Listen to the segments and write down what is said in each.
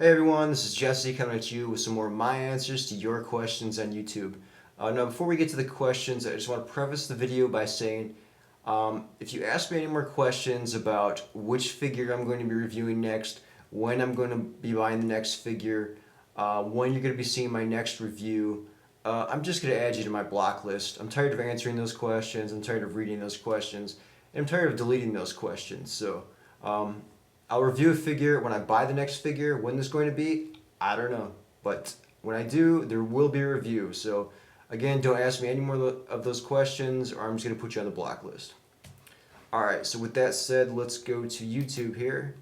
Hey everyone, this is Jesse coming at you with some more of my answers to your questions on YouTube. Now, before we get to the questions, I just want to preface the video by saying if you ask me any more questions about which figure I'm going to be reviewing next, when I'm going to be buying the next figure, when you're going to be seeing my next review, I'm just going to add you to my block list. I'm tired of answering those questions, I'm tired of reading those questions, and I'm tired of deleting those questions. So, I'll review a figure when I buy the next figure. When this is going to be, I don't know. But when I do, there will be a review. So again, don't ask me any more of those questions or I'm just going to put you on the block list. Alright, so with that said, let's go to YouTube here.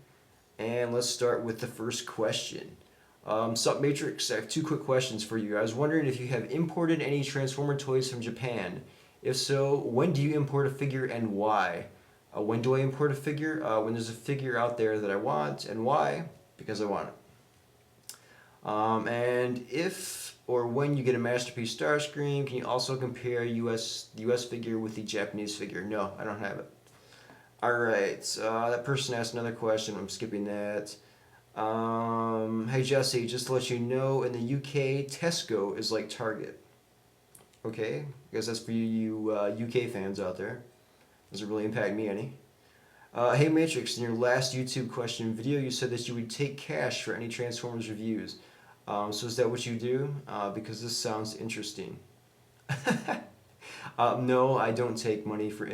And let's start with the first question. Sup Matrix, I have two quick questions for you. I was wondering if you have imported any Transformer toys from Japan. If so, when do you import a figure and why? When do I import a figure? When there's a figure out there that I want, and why? Because I want it. And if or when you get a Masterpiece Starscream, can you also compare the US figure with the Japanese figure? No, I don't have it. Alright, that person asked another question. I'm skipping that. Hey Jesse, just to let you know, in the UK, Tesco is like Target. Okay, I guess that's for you UK fans out there. Doesn't really impact me any. Hey Matrix, in your last YouTube question video, you said that you would take cash for any Transformers reviews. So is that what you do? Because this sounds interesting. No, I don't take money for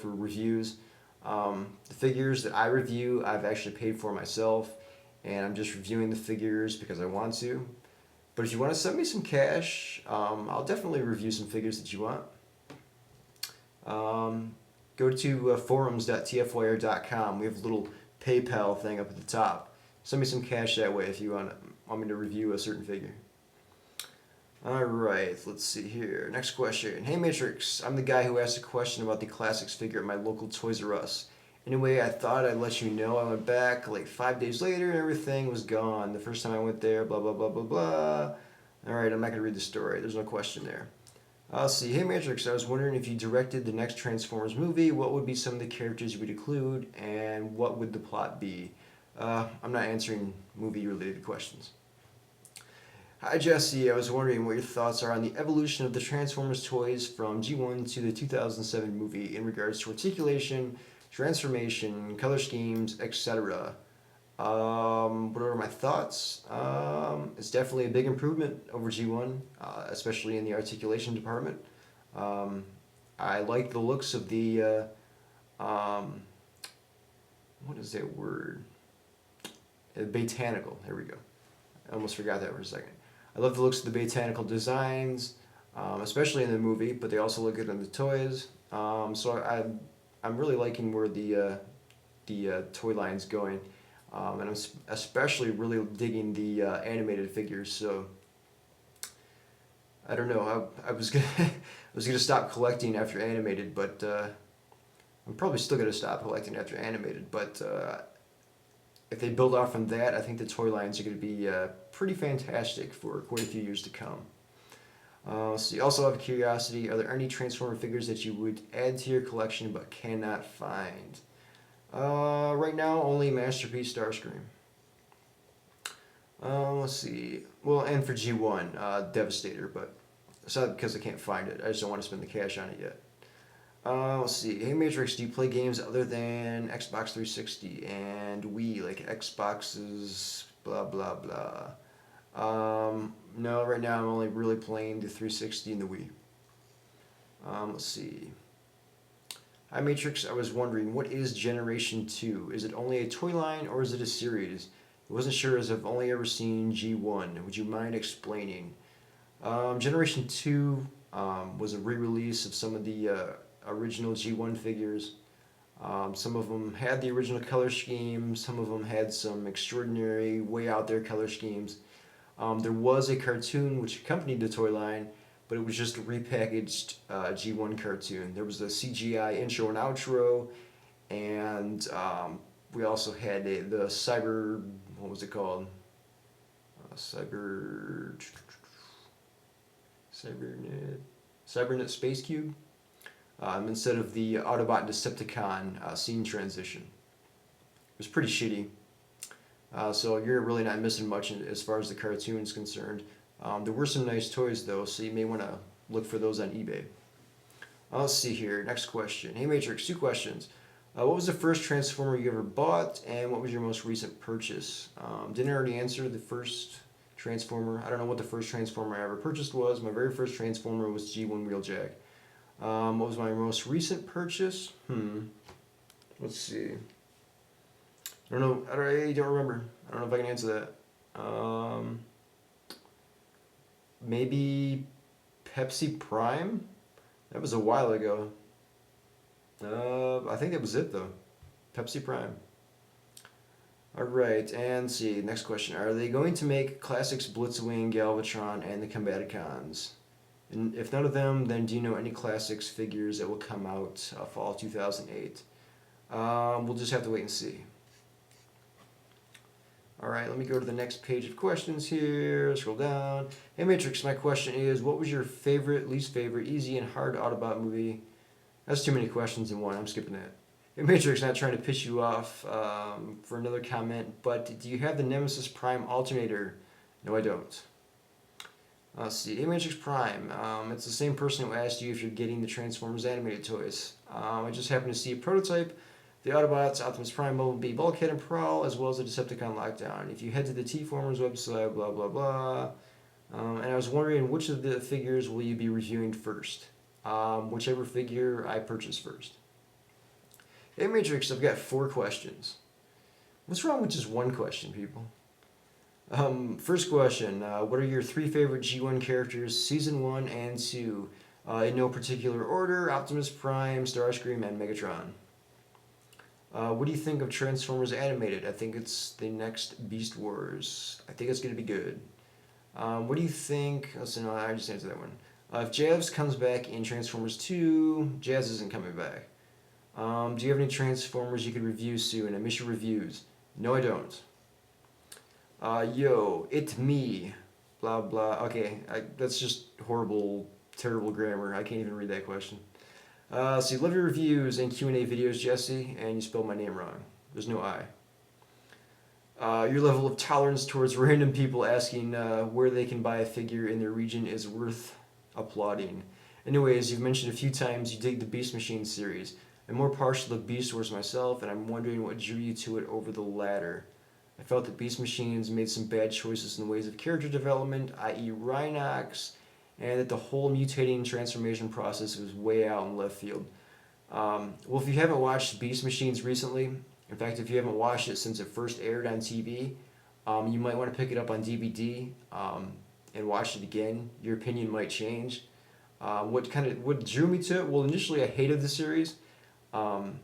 reviews. The figures that I review, I've actually paid for myself, and I'm just reviewing the figures because I want to. But if you want to send me some cash, I'll definitely review some figures that you want. Go to forums.tfwire.com. We have a little PayPal thing up at the top. Send me some cash that way if you want me to review a certain figure. Alright, let's see here. Next question. Hey Matrix, I'm the guy who asked a question about the classics figure at my local Toys R Us. Anyway, I thought I'd let you know. I went back like 5 days later and everything was gone. The first time I went there, blah blah blah blah blah. Alright, I'm not going to read the story. There's no question there. Let's see. Hey Matrix, I was wondering if you directed the next Transformers movie, what would be some of the characters you would include, and what would the plot be? I'm not answering movie-related questions. Hi Jesse, I was wondering what your thoughts are on the evolution of the Transformers toys from G1 to the 2007 movie in regards to articulation, transformation, color schemes, etc. What are my thoughts? It's definitely a big improvement over G1, especially in the articulation department. I like the looks of the, what is that word? Botanical, there we go. I almost forgot that for a second. I love the looks of the botanical designs, especially in the movie, but they also look good in the toys. So I'm really liking where the toy line's going. And I'm especially really digging the animated figures. So I don't know. I was gonna I was gonna stop collecting after animated, but I'm probably still gonna stop collecting after animated. But if they build off from that, I think the toy lines are gonna be pretty fantastic for quite a few years to come. So you also have a curiosity. Are there any Transformer figures that you would add to your collection but cannot find? Right now, only Masterpiece Starscream. Let's see. Well, and for G1, Devastator, but it's not because I can't find it. I just don't want to spend the cash on it yet. Let's see. Hey Matrix, do you play games other than Xbox 360 and Wii, like Xbox's blah blah blah? No, right now I'm only really playing the 360 and the Wii. Let's see. Hi Matrix, I was wondering, what is Generation 2? Is it only a toy line or is it a series? I wasn't sure as I've only ever seen G1. Would you mind explaining? Generation 2 was a re-release of some of the original G1 figures. Some of them had the original color scheme, some of them had some extraordinary, way out there color schemes. There was a cartoon which accompanied the toy line, but it was just a repackaged G1 cartoon. There was a CGI intro and outro, and we also had the cyber, what was it called? Cybernet Space Cube, instead of the Autobot and Decepticon scene transition. It was pretty shitty. So you're really not missing much as far as the cartoon is concerned. There were some nice toys though, so you may want to look for those on eBay. Let's see here. Next question. Hey Matrix, two questions. What was the first Transformer you ever bought, and what was your most recent purchase? Didn't I already answer the first Transformer? I don't know what the first Transformer I ever purchased was. My very first Transformer was G1 Wheeljack. What was my most recent purchase? Let's see. I don't know. I don't remember. I don't know if I can answer that. Maybe Pepsi Prime? That was a while ago. I think that was it though. Pepsi Prime. Alright, and see, next question. Are they going to make Classics Blitzwing, Galvatron, and the Combaticons? And if none of them, then do you know any Classics figures that will come out fall 2008? We'll just have to wait and see. Alright, let me go to the next page of questions here. Scroll down. Hey Matrix, my question is, what was your favorite, least favorite, easy, and hard Autobot movie? That's too many questions in one. I'm skipping that. Hey Matrix, not trying to piss you off for another comment, but do you have the Nemesis Prime alternator? No, I don't. Let's see. Hey Matrix Prime. It's the same person who asked you if you're getting the Transformers animated toys. I just happened to see a prototype. The Autobots, Optimus Prime, Bumblebee, Bulkhead, and Prowl, as well as the Decepticon Lockdown. If you head to the T-Formers website, blah, blah, blah. And I was wondering, which of the figures will you be reviewing first? Whichever figure I purchase first. Hey Matrix, I've got 4 questions. What's wrong with just one question, people? First question, what are your 3 favorite G1 characters, Season 1 and 2? In no particular order, Optimus Prime, Starscream, and Megatron. What do you think of Transformers Animated? I think it's the next Beast Wars. I think it's going to be good. What do you think? Listen, no, I just answered that one. If Jazz comes back in Transformers 2, Jazz isn't coming back. Do you have any Transformers you could review soon? I miss your reviews. No, I don't. Yo, it's me. Blah, blah. Okay, that's just horrible, terrible grammar. I can't even read that question. So you love your reviews and Q&A videos, Jesse, and you spelled my name wrong. There's no I. Your level of tolerance towards random people asking where they can buy a figure in their region is worth applauding. Anyways, you've mentioned a few times you dig the Beast Machine series. I'm more partial to Beast Wars myself, and I'm wondering what drew you to it over the latter. I felt that Beast Machines made some bad choices in the ways of character development, i.e. Rhinox, and that the whole mutating transformation process was way out in left field. Well, if you haven't watched Beast Machines recently, in fact, if you haven't watched it since it first aired on TV, you might want to pick it up on DVD and watch it again. Your opinion might change. What drew me to it? Well, initially I hated the series, and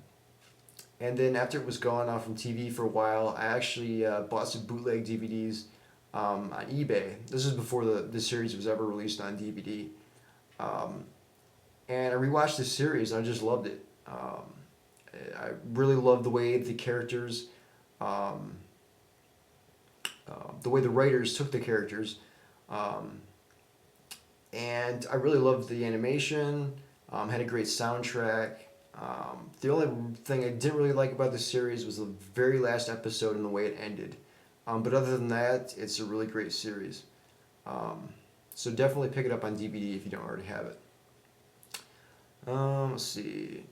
then after it was gone off from TV for a while, I actually bought some bootleg DVDs on eBay. This is before the series was ever released on DVD. And I rewatched the series and I just loved it. I really loved the way the characters, the way the writers took the characters. And I really loved the animation, had a great soundtrack. The only thing I didn't really like about the series was the very last episode and the way it ended. But other than that, it's a really great series. So definitely pick it up on DVD if you don't already have it. Let's see.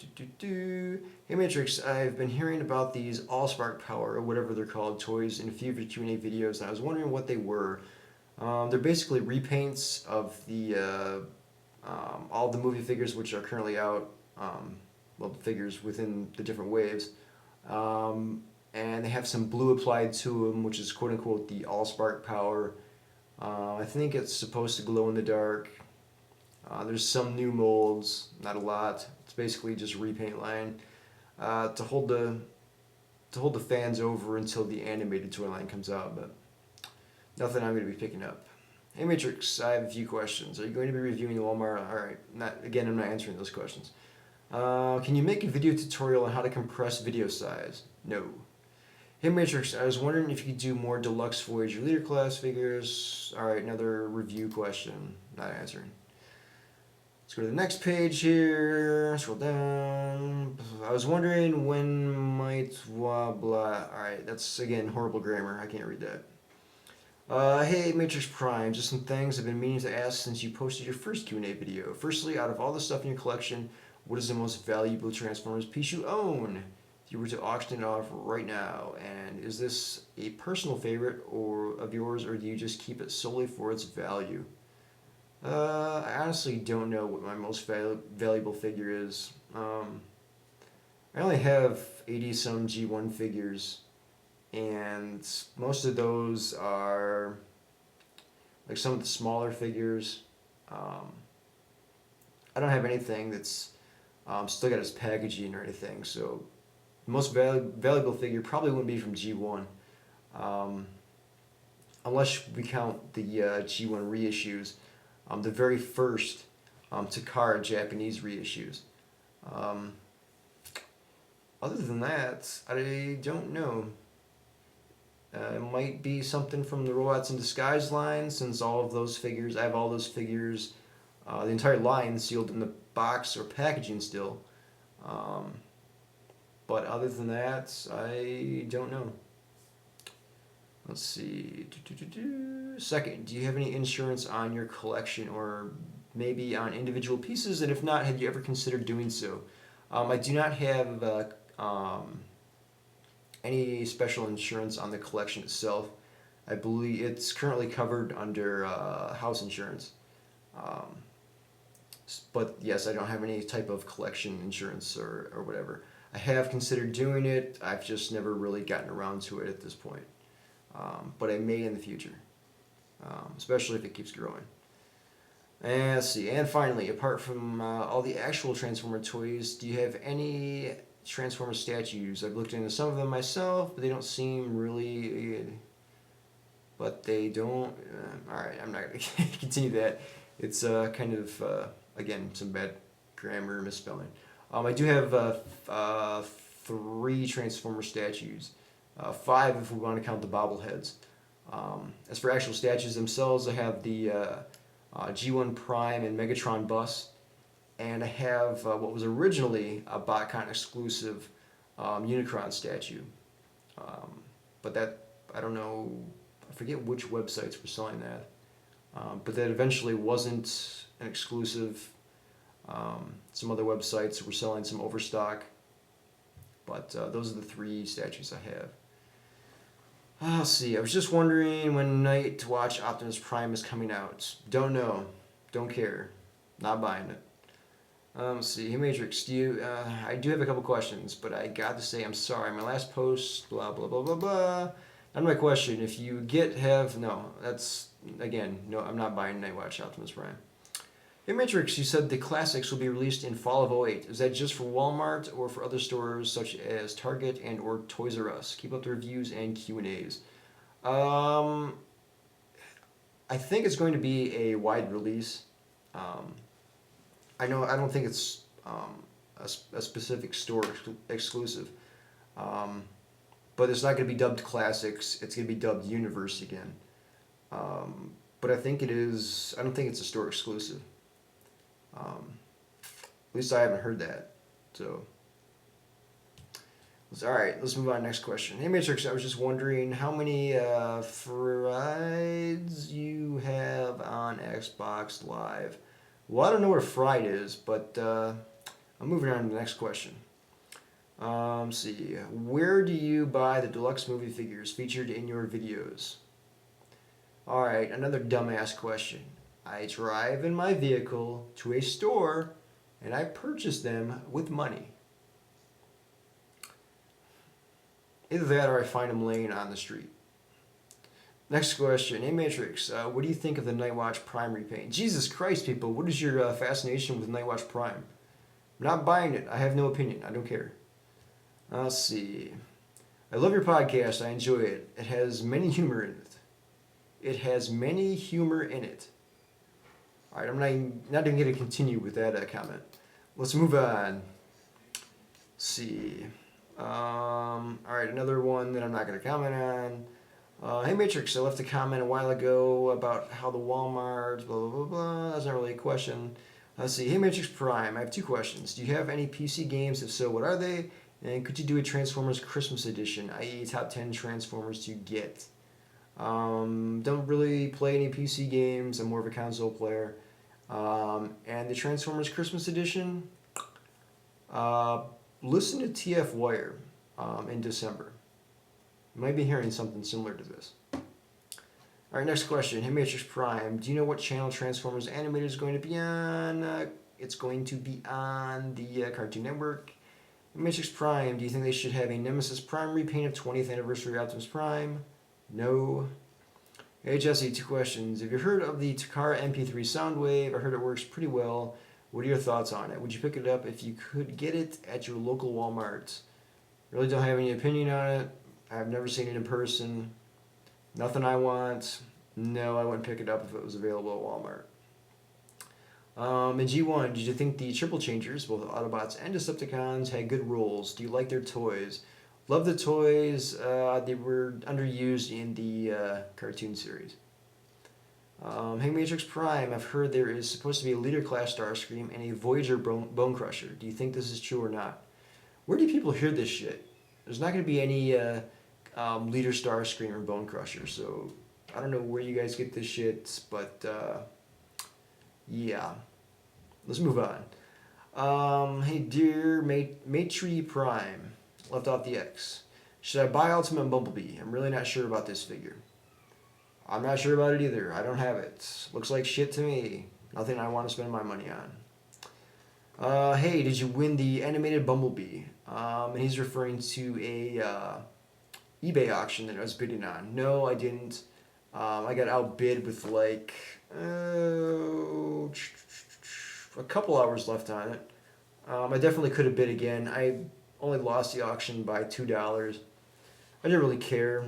Hey Matrix, I've been hearing about these Allspark Power, or whatever they're called, toys in a few of your Q&A videos, and I was wondering what they were. They're basically repaints of the all the movie figures which are currently out, well, the figures within the different waves. And they have some blue applied to them, which is quote-unquote the Allspark Power. I think it's supposed to glow in the dark. There's some new molds, not a lot. It's basically just a repaint line to hold the fans over until the animated toy line comes out, but nothing I'm going to be picking up. Hey Matrix, I have a few questions. Are you going to be reviewing Walmart? Alright, I'm not answering those questions. Can you make a video tutorial on how to compress video size? No. Hey Matrix, I was wondering if you could do more deluxe Voyager Leader class figures. Alright, another review question. Not answering. Let's go to the next page here. Scroll down. I was wondering when might blah blah. Alright, that's again horrible grammar. I can't read that. Hey Matrix Prime, just some things I've been meaning to ask since you posted your first Q&A video. Firstly, out of all the stuff in your collection, what is the most valuable Transformers piece you own? If you were to auction it off right now, and is this a personal favorite or of yours, or do you just keep it solely for its value? I honestly don't know what my most valuable figure is. I only have 80 some G1 figures, and most of those are like some of the smaller figures. I don't have anything that's still got its packaging or anything, so the most valuable figure probably wouldn't be from G1, unless we count the G1 reissues, the very first Takara Japanese reissues. Other than that, I don't know. It might be something from the Robots in Disguise line, since all of those figures, I have all those figures, the entire line sealed in the box or packaging still. But other than that, I don't know. Let's see. Second, do you have any insurance on your collection or maybe on individual pieces? And if not, have you ever considered doing so? I do not have any special insurance on the collection itself. I believe it's currently covered under house insurance. But yes, I don't have any type of collection insurance or whatever. I have considered doing it. I've just never really gotten around to it at this point. But I may in the future, especially if it keeps growing. And let's see. And finally, apart from all the actual Transformer toys, do you have any Transformer statues? I've looked into some of them myself, but they don't seem really. But they don't. All right, I'm not gonna continue that. It's kind of again some bad grammar, misspelling. I do have 3 Transformer statues, 5 if we want to count the bobbleheads. As for actual statues themselves, I have the G1 Prime and Megatron bus, and I have what was originally a BotCon exclusive Unicron statue. But that, I don't know, I forget which websites were selling that. But that eventually wasn't an exclusive. Some other websites were selling some overstock. But those are the 3 statues I have. Let's see, I was just wondering when Night to Watch Optimus Prime is coming out. Don't know. Don't care. Not buying it. Let's see, hey Matrix, I do have a couple questions, but I got to say I'm sorry. My last post, blah, blah, blah, blah, blah. Not my question. If you no, that's, again, no, I'm not buying Night Watch Optimus Prime. Hey Matrix, you said the classics will be released in fall of 2008. Is that just for Walmart or for other stores such as Target and or Toys R Us? Keep up the reviews and Q&As. I think it's going to be a wide release. I don't think it's a specific store exclusive. But it's not going to be dubbed Classics. It's going to be dubbed Universe again. But I think it is. I don't think it's a store exclusive. At least I haven't heard that. So, all right. Let's move on. Next question. Hey Matrix, I was just wondering how many frieds you have on Xbox Live. Well, I don't know what a fried is, but I'm moving on to the next question. Let's see. Where do you buy the deluxe movie figures featured in your videos? All right, another dumbass question. I drive in my vehicle to a store and I purchase them with money. Either that or I find them laying on the street. Next question. Hey Matrix, what do you think of the Nightwatch Prime repaint? Jesus Christ, people, what is your fascination with Nightwatch Prime? I'm not buying it. I have no opinion. I don't care. Let's see. I love your podcast. I enjoy it. It has many humor in it. It has many humor in it. All right, I'm not even going to continue with that comment. Let's move on. Let's see. All right, another one that I'm not going to comment on. Hey Matrix, I left a comment a while ago about how the Walmart, blah, blah, blah, blah. That's not really a question. Let's see. Hey, Matrix Prime. I have two questions. Do you have any PC games? If so, what are they? And could you do a Transformers Christmas edition, i.e., top 10 Transformers to get? Don't really play any PC games. I'm more of a console player. And the Transformers Christmas edition, uh, listen to TF Wire in December. You might be hearing something similar to this. All right, next question. Hey, Matrix Prime. Do you know what channel Transformers Animated is going to be on? It's going to be on the Cartoon Network. Hey, Matrix Prime. Do you think they should have a Nemesis Prime repaint of 20th Anniversary Optimus Prime? No. Hey, Jesse, two questions. Have you heard of the Takara MP3 Soundwave? I heard it works pretty well. What are your thoughts on it? Would you pick it up if you could get it at your local Walmart? Really don't have any opinion on it. I've never seen it in person. Nothing I want. No, I wouldn't pick it up if it was available at Walmart. In G1, did you think the Triple Changers, both Autobots and Decepticons, had good roles? Do you like their toys? Love the toys. They were underused in the cartoon series. Hey, Matrix Prime, I've heard there is supposed to be a Leader Class Starscream and a Voyager Bone Crusher. Do you think this is true or not? Where do people hear this shit? There's not going to be any Leader Starscream or Bone Crusher, so I don't know where you guys get this shit, but yeah. Let's move on. Hey, dear Matri Prime, left off the X. Should I buy Ultimate Bumblebee? I'm really not sure about this figure. I'm not sure about it either. I don't have it. Looks like shit to me. Nothing I want to spend my money on. Hey, did you win the animated Bumblebee? And he's referring to a eBay auction that I was bidding on. No, I didn't. I got outbid with like a couple hours left on it. I definitely could have bid again. I only lost the auction by $2. I didn't really care.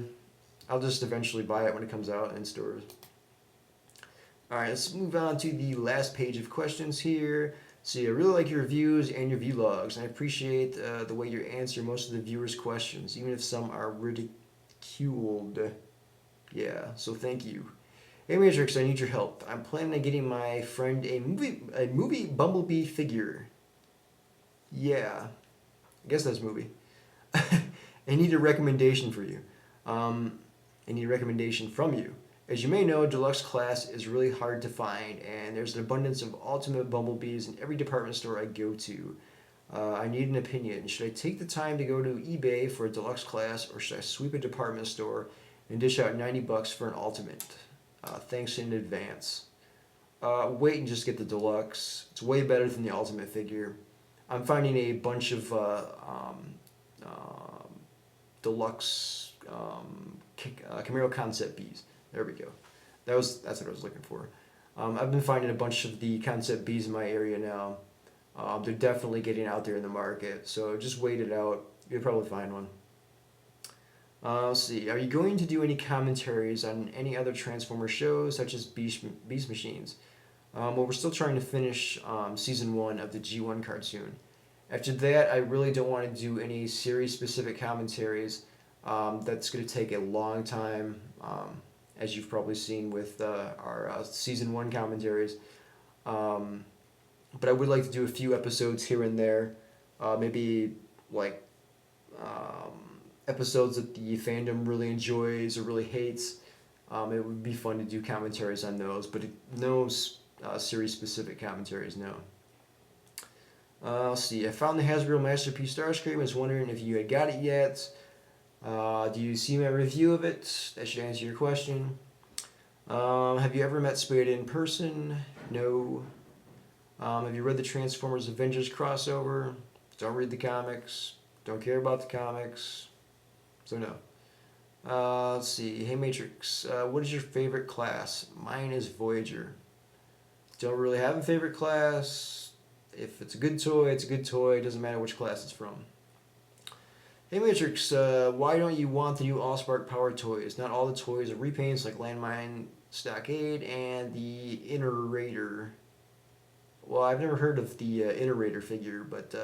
I'll just eventually buy it when it comes out in stores. Alright, let's move on to the last page of questions here. See, I really like your reviews and your vlogs, and I appreciate the way you answer most of the viewers' questions, even if some are ridiculed. Yeah, so thank you. Hey Matrix, I need your help. I'm planning on getting my friend a movie Bumblebee figure. Yeah, I guess that's movie. I need a recommendation for you. I need a recommendation from you. As you may know, Deluxe Class is really hard to find, and there's an abundance of Ultimate Bumblebees in every department store I go to. I need an opinion. Should I take the time to go to eBay for a Deluxe Class, or should I sweep a department store and dish out $90 for an Ultimate? Thanks in advance. Wait and just get the Deluxe. It's way better than the Ultimate figure. I'm finding a bunch of Deluxe Camaro Concept Bees. There we go. That's what I was looking for. I've been finding a bunch of the Concept Bees in my area now. They're definitely getting out there in the market, so just wait it out. You'll probably find one. Let's see. Are you going to do any commentaries on any other Transformer shows, such as Beast Machines? Well, we're still trying to finish Season 1 of the G1 cartoon. After that, I really don't want to do any series-specific commentaries. That's going to take a long time, as you've probably seen with our Season 1 commentaries. But I would like to do a few episodes here and there, maybe like episodes that the fandom really enjoys or really hates. It would be fun to do commentaries on those, but no series-specific commentaries, no. Let's see. I found the Hasbro Masterpiece Starscream. I was wondering if you had got it yet. Do you see my review of it? That should answer your question. Have you ever met Spade in person? No. Have you read the Transformers Avengers crossover? Don't read the comics. Don't care about the comics. So no. Let's see. Hey Matrix, what is your favorite class? Mine is Voyager. Don't really have a favorite class. If it's a good toy, it's a good toy. It doesn't matter which class it's from. Hey Matrix, why don't you want the new Allspark Power toys? Not all the toys are repaints like Landmine, Stockade, and the Iterator. Well, I've never heard of the Iterator figure, but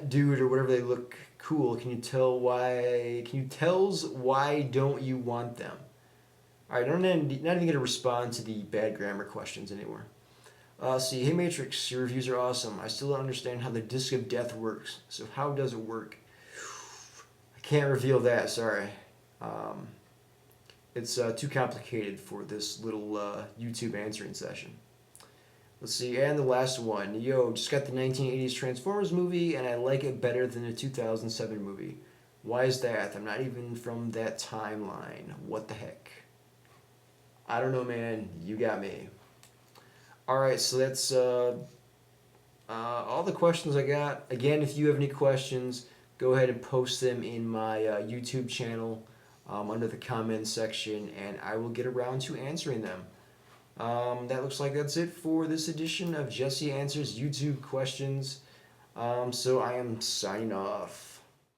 dude, or whatever, they look cool. Can you tell why? Can you tells why don't you want them? All right, I'm not even gonna respond to the bad grammar questions anymore. See, hey Matrix, your reviews are awesome. I still don't understand how the disc of death works. So how does it work? I can't reveal that. Sorry. Um, it's too complicated for this little YouTube answering session. Let's see, and the last one. Yo, just got the 1980s Transformers movie, and I like it better than the 2007 movie. Why is that? I'm not even from that timeline. What the heck? I don't know, man. You got me. Alright, so that's all the questions I got. Again, if you have any questions, go ahead and post them in my YouTube channel under the comments section, and I will get around to answering them. That looks like that's it for this edition of Jesse Answers YouTube Questions. So I am signing off.